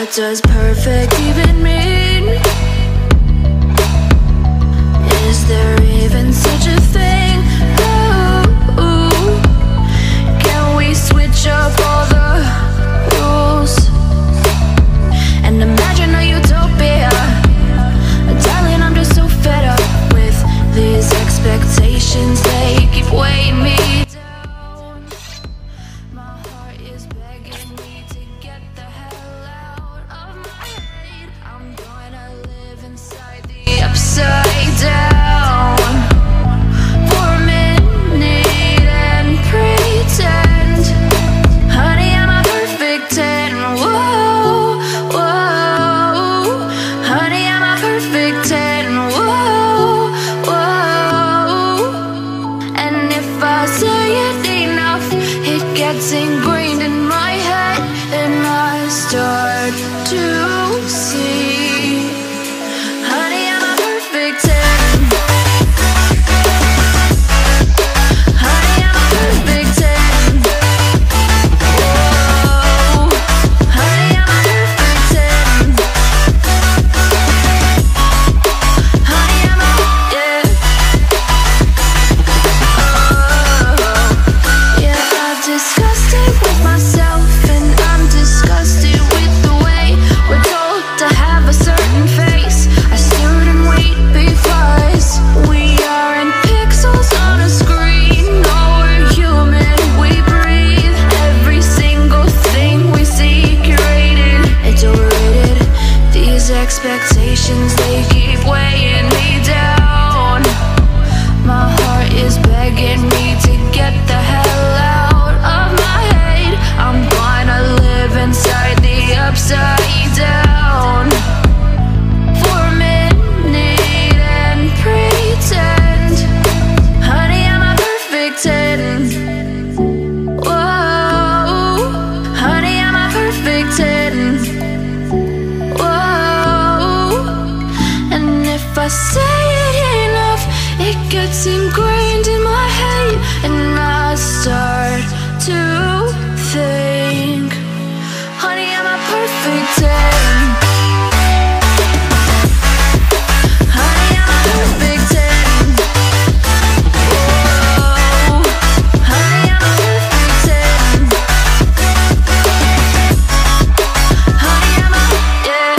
What does perfect even mean? Is there even such a thing? Ooh, can we switch up all the rules and imagine a utopia? Darling, I'm just so fed up with these expectations. They keep weighing me down. My heart is begging me to get the hell out of my head. I'm gonna live inside the upside down for a minute and pretend, honey, I'm a perfect 10. Whoa, whoa, honey, I'm a perfect 10. Whoa, whoa, and if I say it enough, it gets ingrained in my head, and I start to see, honey, I'm a perfect 10. Honey, I'm a perfect 10. Whoa, honey, I'm a perfect 10. Honey, I'm a, yeah. Oh, yeah, I've discussed it with myself, and I'm disgusted with the way we're told to have a certain face, a certain weight, because we aren't pixels on a screen. No, we're human, we breathe. Every single thing we see curated, it's overrated. These expectations, they keep weighing me down. My heart is begging me to get the hell out of my head. I'm gonna live inside the upside down for a minute and pretend, honey, I'm a perfect 10. Whoa, honey, I'm a perfect 10. Whoa, and if I say it enough, it gets ingrained in my head, and I start to think, honey, I'm a perfect 10. Honey, I'm a perfect 10. Whoa, honey, I'm a perfect 10. Honey, I'm a, yeah.